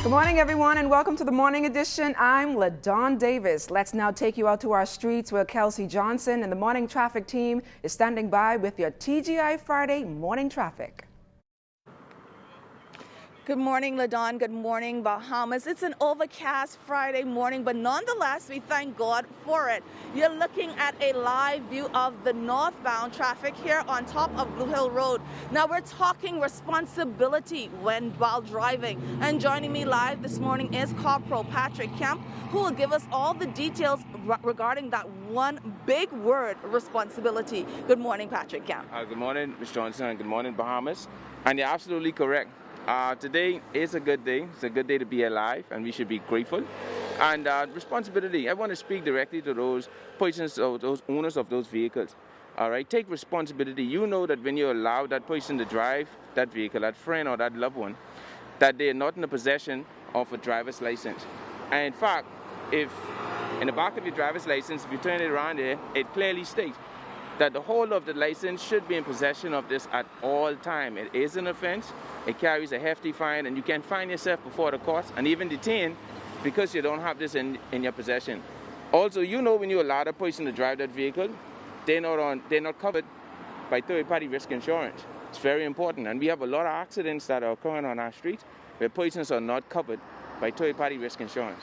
Good morning, everyone, and welcome to the Morning Edition. I'm LaDawn Davis. Let's now take you out to our streets where Kelsey Johnson and the morning traffic team is standing by with your TGI Friday morning traffic. Good morning, LaDawn. Good morning, Bahamas. It's an overcast Friday morning, but nonetheless, we thank God for it. You're looking at a live view of the northbound traffic here on top of Blue Hill Road. Now, we're talking responsibility while driving. And joining me live this morning is Corporal Patrick Kemp, who will give us all the details regarding that one big word, responsibility. Good morning, Patrick Kemp. Good morning, Ms. Johnson, and good morning, Bahamas. And you're absolutely correct. Today is a good day. It's a good day to be alive, and we should be grateful. And responsibility, I want to speak directly to those persons or those owners of those vehicles. All right, take responsibility. You know that when you allow that person to drive that vehicle, that friend or that loved one, that they are not in the possession of a driver's license. And in fact, if in the back of your driver's license, if you turn it around there, it clearly states that the holder of the license should be in possession of this at all time. It is an offense, it carries a hefty fine, and you can find yourself before the courts and even detained because you don't have this in your possession. Also, you know when you allow a person to drive that vehicle, they're not covered by third-party risk insurance. It's very important, and we have a lot of accidents that are occurring on our streets where persons are not covered by third-party risk insurance.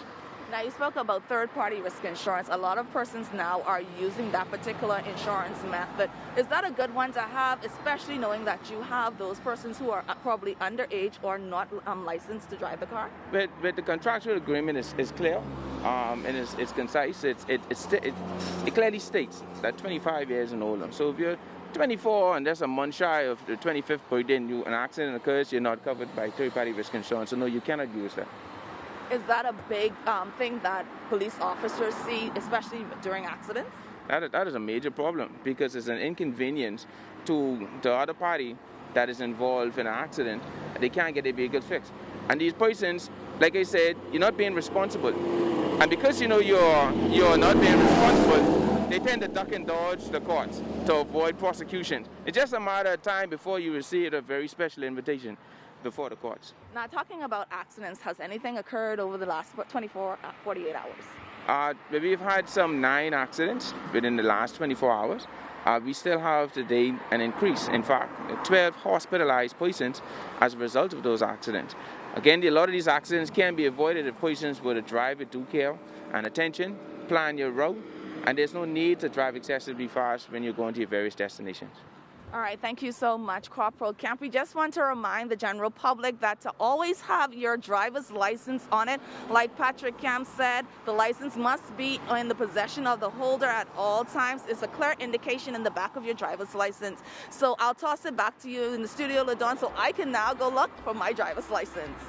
Now, you spoke about third-party risk insurance. A lot of persons now are using that particular insurance method. Is that a good one to have, especially knowing that you have those persons who are probably underage or not licensed to drive the car? But the contractual agreement is clear and it's concise. It clearly states that 25 years and older. So if you're 24 and that's a month shy of the 25th birthday and an accident occurs, you're not covered by third-party risk insurance. So no, you cannot use that. Is that a big thing that police officers see, especially during accidents? That is a major problem because it's an inconvenience to the other party that is involved in an accident. They can't get their vehicle fixed. And these persons, like I said, you're not being responsible. And because you know you're not being responsible, they tend to duck and dodge the courts to avoid prosecution. It's just a matter of time before you receive a very special invitation before the courts. Now, talking about accidents, has anything occurred over the last 48 hours? We've had some 9 accidents within the last 24 hours. We still have today an increase. In fact, 12 hospitalized persons as a result of those accidents. Again, a lot of these accidents can be avoided if persons were to drive with due care and attention, plan your route, and there's no need to drive excessively fast when you're going to your various destinations. All right, thank you so much, Corporal Kemp. We just want to remind the general public that to always have your driver's license on it. Like Patrick Kemp said, the license must be in the possession of the holder at all times. It's a clear indication in the back of your driver's license. So I'll toss it back to you in the studio, LaDawn, so I can now go look for my driver's license.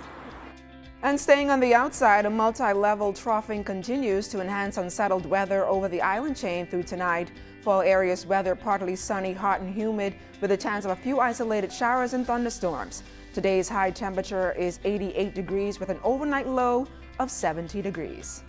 And staying on the outside, a multi-level troughing continues to enhance unsettled weather over the island chain through tonight. For all areas, weather partly sunny, hot and humid with a chance of a few isolated showers and thunderstorms. Today's high temperature is 88 degrees with an overnight low of 70 degrees.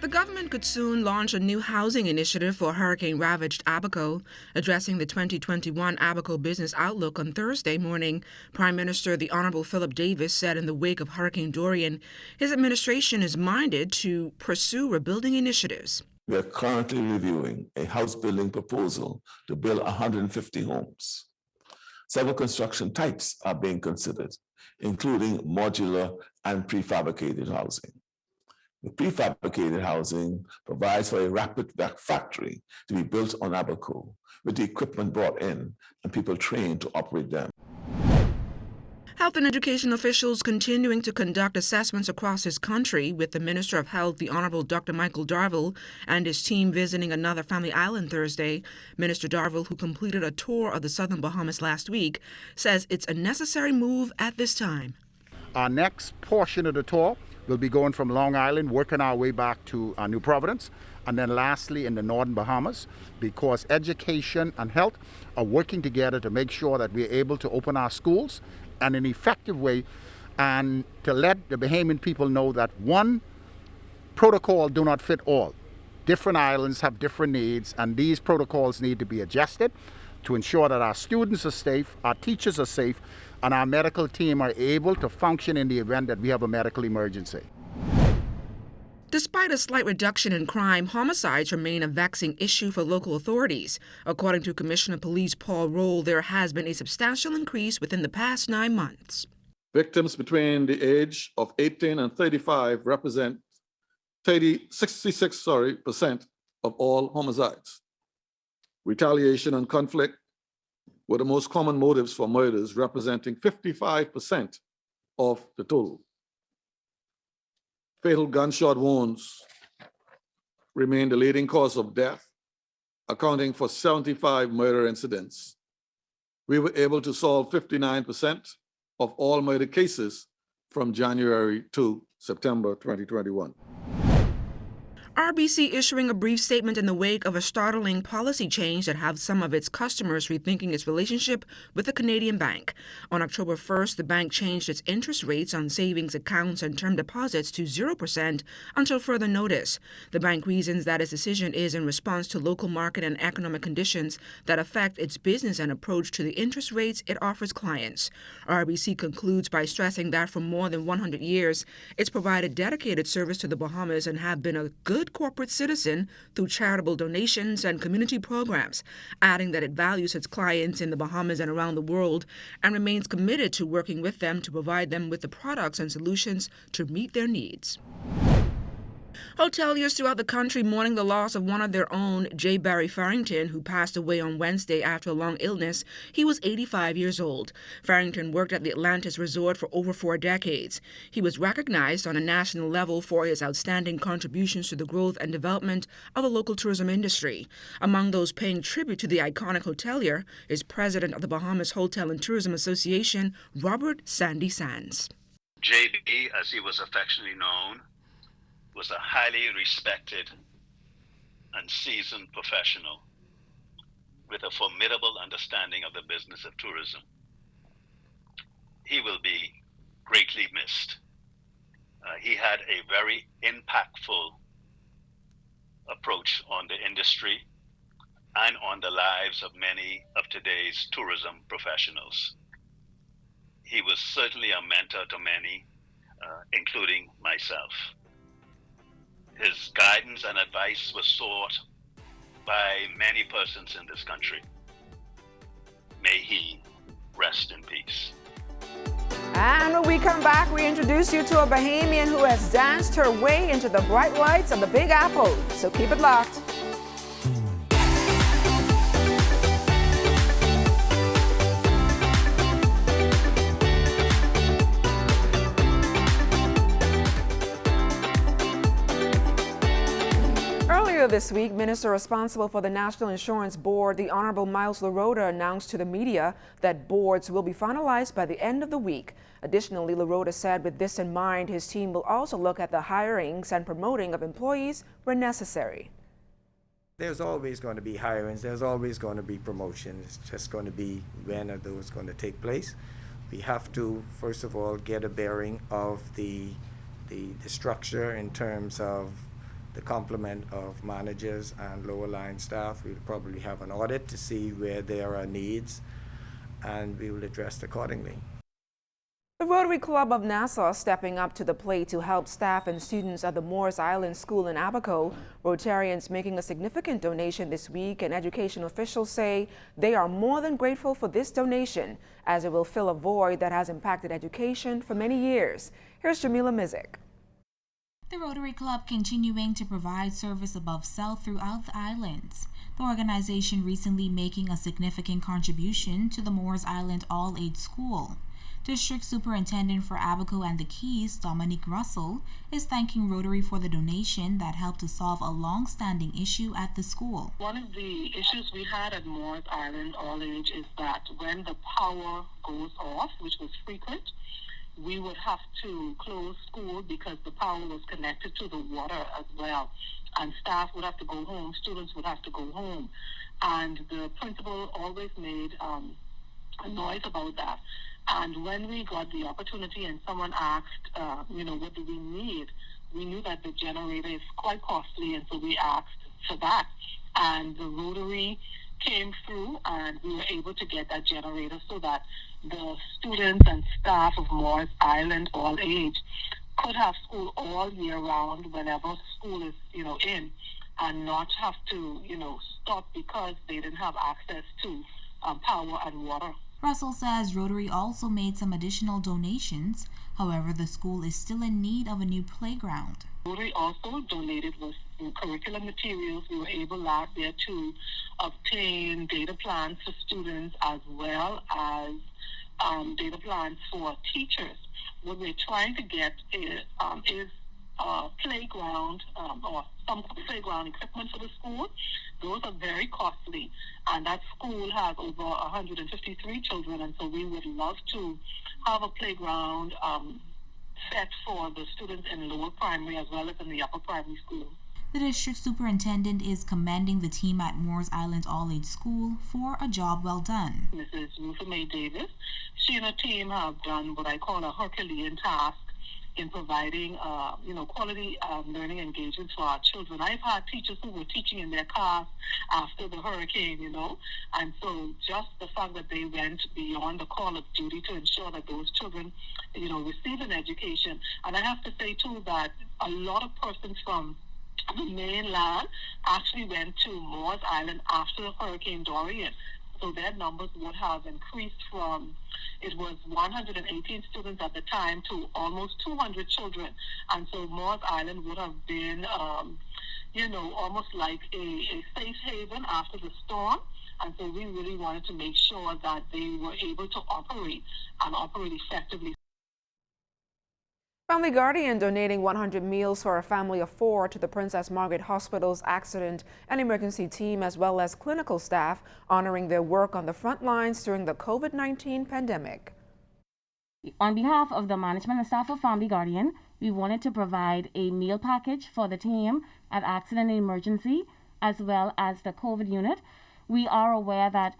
The government could soon launch a new housing initiative for hurricane-ravaged Abaco. Addressing the 2021 Abaco Business Outlook on Thursday morning, Prime Minister the Honorable Philip Davis said in the wake of Hurricane Dorian, his administration is minded to pursue rebuilding initiatives. We are currently reviewing a house building proposal to build 150 homes. Several construction types are being considered, including modular and prefabricated housing. The prefabricated housing provides for a rapid factory to be built on Abaco, with the equipment brought in and people trained to operate them. Health and education officials continuing to conduct assessments across his country, with the Minister of Health, the Honorable Dr. Michael Darville, and his team visiting another family island Thursday. Minister Darville, who completed a tour of the southern Bahamas last week, says it's a necessary move at this time. Our next portion of the tour will be going from Long Island, working our way back to New Providence, and then lastly in the northern Bahamas, because education and health are working together to make sure that we're able to open our schools in an effective way and to let the Bahamian people know that one protocol do not fit all. Different islands have different needs, and these protocols need to be adjusted to ensure that our students are safe, our teachers are safe, and our medical team are able to function in the event that we have a medical emergency. Despite a slight reduction in crime, homicides remain a vexing issue for local authorities. According to Commissioner of Police Paul Roll, there has been a substantial increase within the past 9 months. Victims between the age of 18 and 35 represent 66% of all homicides. Retaliation and conflict were the most common motives for murders, representing 55% of the total. Fatal gunshot wounds remain the leading cause of death, accounting for 75 murder incidents. We were able to solve 59% of all murder cases from January to September 2021. RBC issuing a brief statement in the wake of a startling policy change that has some of its customers rethinking its relationship with the Canadian bank. On October 1st, the bank changed its interest rates on savings accounts and term deposits to 0% until further notice. The bank reasons that its decision is in response to local market and economic conditions that affect its business and approach to the interest rates it offers clients. RBC concludes by stressing that for more than 100 years, it's provided dedicated service to the Bahamas and have been a good corporate citizen through charitable donations and community programs, adding that it values its clients in the Bahamas and around the world and remains committed to working with them to provide them with the products and solutions to meet their needs. Hoteliers throughout the country mourning the loss of one of their own, J. Barry Farrington, who passed away on Wednesday after a long illness. He was 85 years old. Farrington worked at the Atlantis Resort for over 4 decades. He was recognized on a national level for his outstanding contributions to the growth and development of the local tourism industry. Among those paying tribute to the iconic hotelier is President of the Bahamas Hotel and Tourism Association, Robert Sandy Sands. JB, as he was affectionately known, was a highly respected and seasoned professional with a formidable understanding of the business of tourism. He will be greatly missed. He had a very impactful approach on the industry and on the lives of many of today's tourism professionals. He was certainly a mentor to many, including myself. His guidance and advice was sought by many persons in this country. May he rest in peace. And when we come back, we introduce you to a Bahamian who has danced her way into the bright lights of the Big Apple. So keep it locked. This week, Minister responsible for the National Insurance Board, the Honorable Miles LaRota, announced to the media that boards will be finalized by the end of the week. Additionally, LaRota said with this in mind, his team will also look at the hirings and promoting of employees where necessary. There's always going to be hirings, there's always going to be promotions. It's just going to be when are those going to take place. We have to, first of all, get a bearing of the structure in terms of the complement of managers and lower line staff. We'll probably have an audit to see where there are needs, and we will address accordingly. The Rotary Club of Nassau stepping up to the plate to help staff and students at the Moores Island School in Abaco. Rotarians making a significant donation this week, and education officials say they are more than grateful for this donation, as it will fill a void that has impacted education for many years. Here's Jamila Mizik. The Rotary Club continuing to provide service above South throughout the islands. The organization recently making a significant contribution to the Moores Island All-Age School. District Superintendent for Abaco and the Keys, Dominique Russell, is thanking Rotary for the donation that helped to solve a long-standing issue at the school. One of the issues we had at Moores Island All-Age is that when the power goes off, which was frequent, we would have to close school because the power was connected to the water as well. And staff would have to go home, students would have to go home. And the principal always made a noise about that. And when we got the opportunity and someone asked, what do we need? We knew that the generator is quite costly, and so we asked for that. And the Rotary came through, and we were able to get that generator so that the students and staff of Morris Island, all age, could have school all year round whenever school is, in, and not have to, stop because they didn't have access to power and water. Russell says Rotary also made some additional donations. However, the school is still in need of a new playground. Rotary also donated with curriculum materials. We were able last year to obtain data plans for students as well as data plans for teachers. What we're trying to get is a playground or some playground equipment for the school. Those are very costly, and that school has over 153 children, and so we would love to have a playground set for the students in lower primary as well as in the upper primary school. The district superintendent is commending the team at Moores Island All-Age School for a job well done. Mrs. Ruth May Davis, she and her team have done what I call a Herculean task in providing, quality learning engagements for our children. I've had teachers who were teaching in their cars after the hurricane, and so just the fact that they went beyond the call of duty to ensure that those children, receive an education. And I have to say, too, that a lot of persons from the mainland actually went to Moores Island after Hurricane Dorian. So their numbers would have increased from, it was 118 students at the time to almost 200 children. And so Moores Island would have been, almost like a safe haven after the storm. And so we really wanted to make sure that they were able to operate and operate effectively. Family Guardian donating 100 meals for a family of 4 to the Princess Margaret Hospital's accident and emergency team, as well as clinical staff, honoring their work on the front lines during the COVID-19 pandemic. On behalf of the management and staff of Family Guardian, we wanted to provide a meal package for the team at accident and emergency, as well as the COVID unit. We are aware that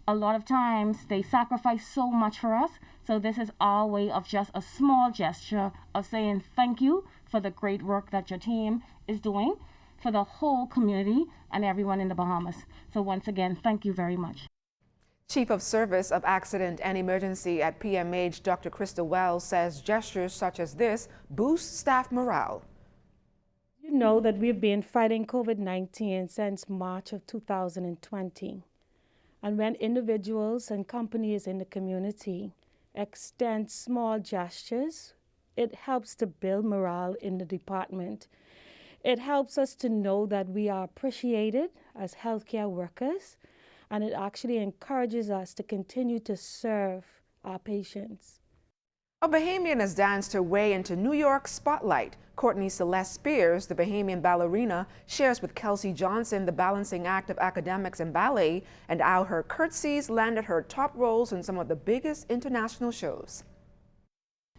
a lot of times they sacrifice so much for us. So this is our way of just a small gesture of saying thank you for the great work that your team is doing for the whole community and everyone in the Bahamas. So once again, thank you very much. Chief of Service of Accident and Emergency at PMH, Dr. Krista Wells, says gestures such as this boost staff morale. You know that we've been fighting COVID-19 since March of 2020. And when individuals and companies in the community extend small gestures, it helps to build morale in the department. It helps us to know that we are appreciated as healthcare workers, and it actually encourages us to continue to serve our patients. A Bahamian has danced her way into New York's spotlight. Courtney Celeste Spears, the Bahamian ballerina, shares with Kelsey Johnson the balancing act of academics and ballet, and how her curtsies landed her top roles in some of the biggest international shows.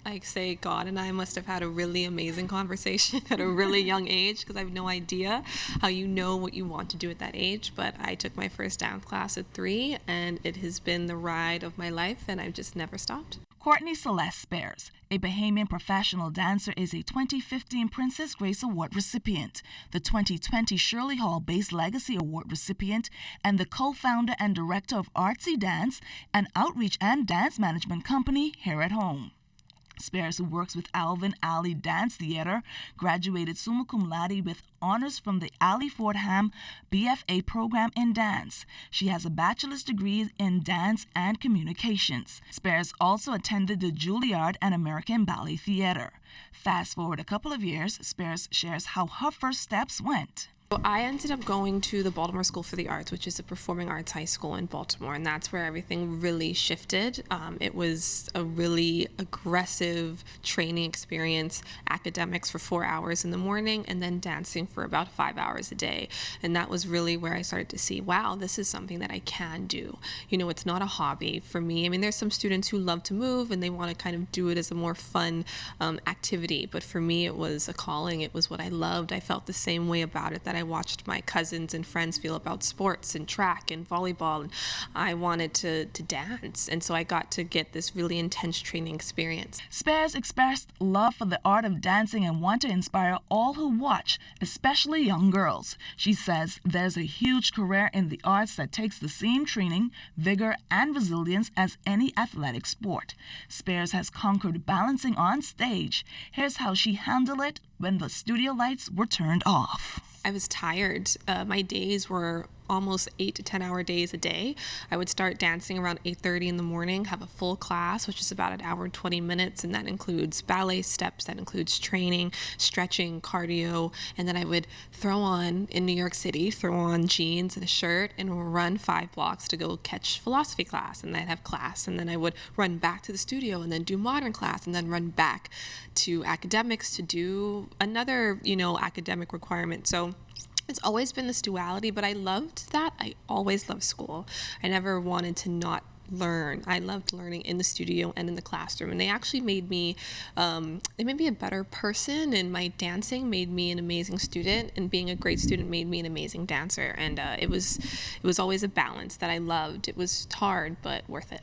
I say God and I must have had a really amazing conversation at a really young age, because I have no idea how you know what you want to do at that age. But I took my first dance class at 3, and it has been the ride of my life, and I've just never stopped. Courtney Celeste Spears, a Bahamian professional dancer, is a 2015 Princess Grace Award recipient, the 2020 Shirley Hall-based Legacy Award recipient, and the co-founder and director of Artsy Dance, an outreach and dance management company here at home. Spears, who works with Alvin Alley Dance Theater, graduated summa cum laude with honors from the Alley Fordham BFA program in dance. She has a bachelor's degree in dance and communications. Spears also attended the Juilliard and American Ballet Theater. Fast forward a couple of years, Spears shares how her first steps went. So I ended up going to the Baltimore School for the Arts, which is a performing arts high school in Baltimore, and that's where everything really shifted. It was a really aggressive training experience, academics for 4 hours in the morning, and then dancing for about 5 hours a day. And that was really where I started to see, wow, this is something that I can do. You know, it's not a hobby for me. I mean, there's some students who love to move and they want to kind of do it as a more fun activity, but for me, it was a calling. It was what I loved. I felt the same way about it that I watched my cousins and friends feel about sports and track and volleyball, and I wanted to dance, and so I got to get this really intense training experience. Spares expressed love for the art of dancing and want to inspire all who watch, especially young girls. She says there's a huge career in the arts that takes the same training, vigor, and resilience as any athletic sport. Spares has conquered balancing on stage. Here's how she handled it when the studio lights were turned off. I was tired. My days were almost 8 to 10 hour days a day. I would start dancing around 8:30 in the morning, have a full class, which is about an hour and 20 minutes, and that includes ballet steps, that includes training, stretching, cardio, and then I would throw on, in New York City, jeans and a shirt and run 5 blocks to go catch philosophy class, and then I'd have class, and then I would run back to the studio and then do modern class, and then run back to academics to do another, academic requirement. So it's always been this duality, but I loved that. I always loved school. I never wanted to not learn. I loved learning in the studio and in the classroom, and they actually made me a better person, and my dancing made me an amazing student, and being a great student made me an amazing dancer, and it was always a balance that I loved. It was hard, but worth it.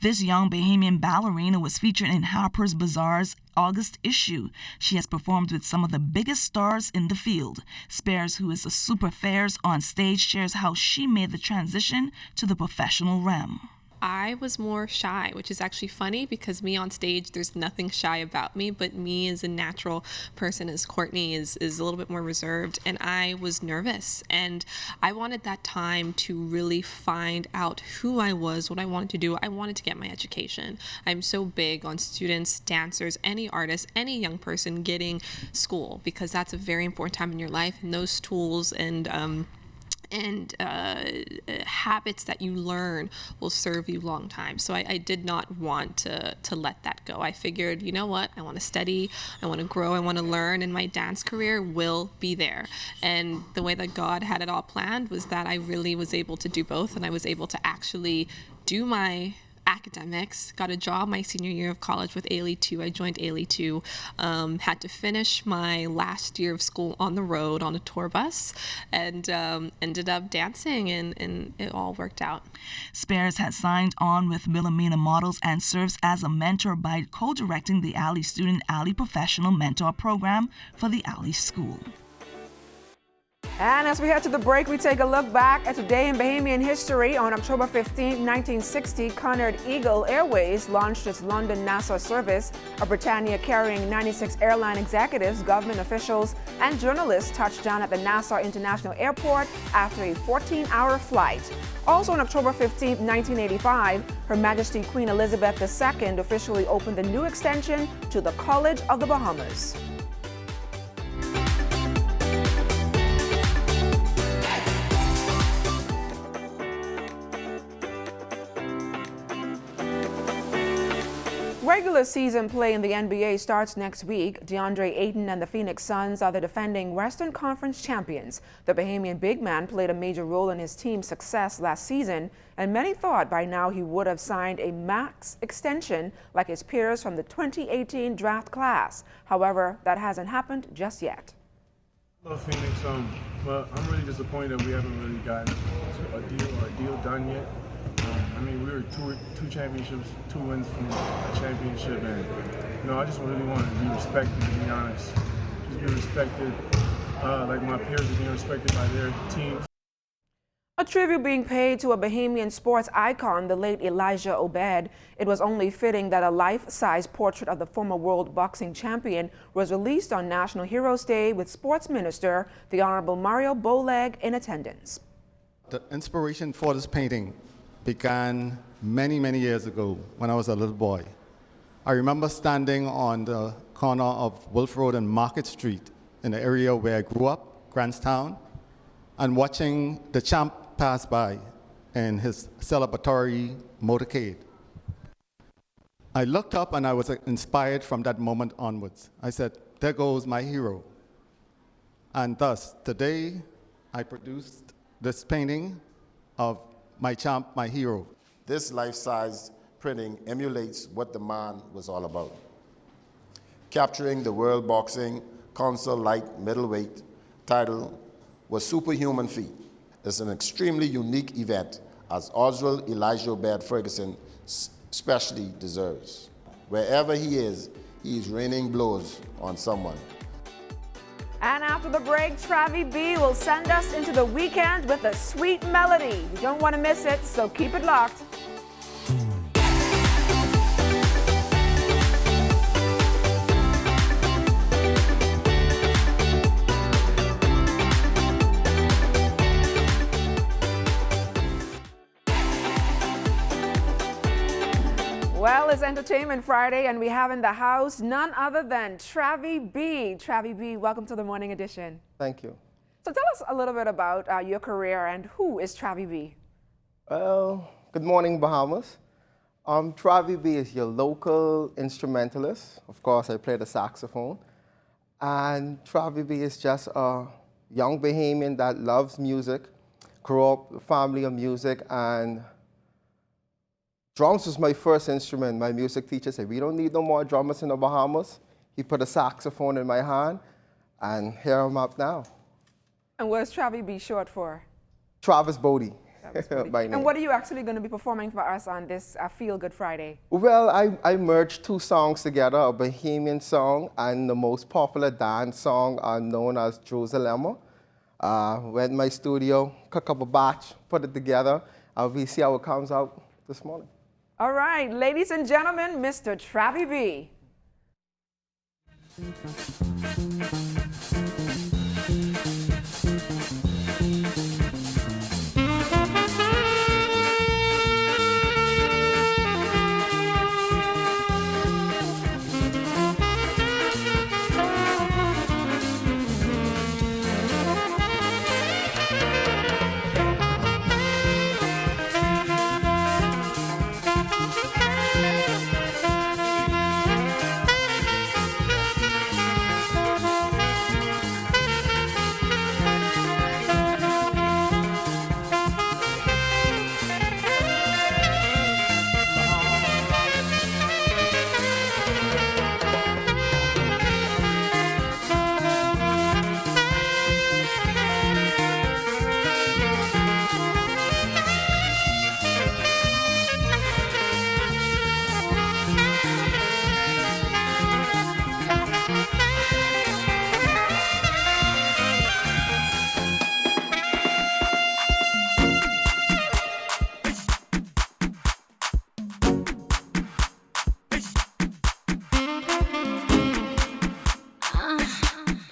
This young Bahamian ballerina was featured in Harper's Bazaar's August issue. She has performed with some of the biggest stars in the field. Spares, who is a super fairs on stage, shares how she made the transition to the professional realm. I was more shy, which is actually funny because me on stage, there's nothing shy about me, but me as a natural person, as Courtney, is a little bit more reserved, and I was nervous, and I wanted that time to really find out who I was, what I wanted to do. I wanted to get my education. I'm so big on students, dancers, any artist, any young person getting school, because that's a very important time in your life, and those tools and habits that you learn will serve you long time. So I did not want to let that go. I figured, you know what, I want to study, I want to grow, I want to learn, and my dance career will be there. And the way that God had it all planned was that I really was able to do both, and I was able to actually do my academics, got a job my senior year of college with ALE 2. I joined ALE 2, had to finish my last year of school on the road on a tour bus, and ended up dancing, and it all worked out. Spares has signed on with Wilhelmina Models and serves as a mentor by co-directing the ALE Student ALE Professional Mentor Program for the ALE School. And as we head to the break, we take a look back at today in Bahamian history. On October 15, 1960, Cunard Eagle Airways launched its London Nassau service. A Britannia carrying 96 airline executives, government officials, and journalists touched down at the Nassau International Airport after a 14-hour flight. Also on October 15, 1985, Her Majesty Queen Elizabeth II officially opened the new extension to the College of the Bahamas. Regular season play in the NBA starts next week. DeAndre Ayton and the Phoenix Suns are the defending Western Conference champions. The Bahamian big man played a major role in his team's success last season, and many thought by now he would have signed a max extension like his peers from the 2018 draft class. However, that hasn't happened just yet. I love Phoenix, but I'm really disappointed that we haven't really gotten a deal done yet. We were two championships, 2 wins from a championship, and I just really want to be respected, to be honest. Just be respected, like my peers are being respected by their teams. A tribute being paid to a Bahamian sports icon, the late Elijah Obed. It was only fitting that a life-size portrait of the former world boxing champion was released on National Heroes Day with Sports Minister, the Honorable Mario Bowleg, in attendance. The inspiration for this painting began many, many years ago when I was a little boy. I remember standing on the corner of Wolf Road and Market Street in the area where I grew up, Grantstown, and watching the champ pass by in his celebratory motorcade. I looked up and I was inspired from that moment onwards. I said, there goes my hero. And thus, today, I produced this painting of my champ, my hero. This life-size printing emulates what the man was all about. Capturing the World Boxing Council Light Middleweight title with superhuman feat. It's an extremely unique event, as Oswald Elijah Obed Ferguson especially deserves. Wherever he is raining blows on someone. And after the break, Travi B will send us into the weekend with a sweet melody. You don't want to miss it, so keep it locked. Well, it's Entertainment Friday, and we have in the house none other than Travi B. Travi B, welcome to the Morning Edition. Thank you. So tell us a little bit about your career and who is Travi B? Well, good morning, Bahamas. Travi B is your local instrumentalist. Of course, I play the saxophone. And Travi B is just a young Bahamian that loves music, grew up with a family of music, and drums was my first instrument. My music teacher said, we don't need no more drummers in the Bahamas. He put a saxophone in my hand, and here I'm up now. And what is Travi B short for? Travis Bodie. By name. And what are you actually going to be performing for us on this Feel Good Friday? Well, I merged two songs together, a Bahamian song and the most popular dance song known as Jerusalem. Went in my studio, cook up a batch, put it together, and we see how it comes out this morning. All right, ladies and gentlemen, Mr. Travi B.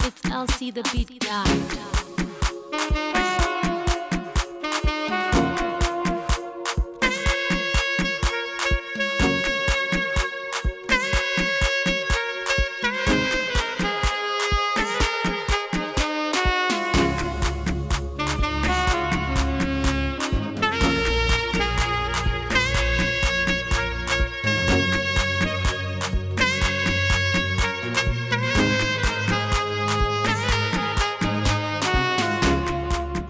It's LC the beat guy.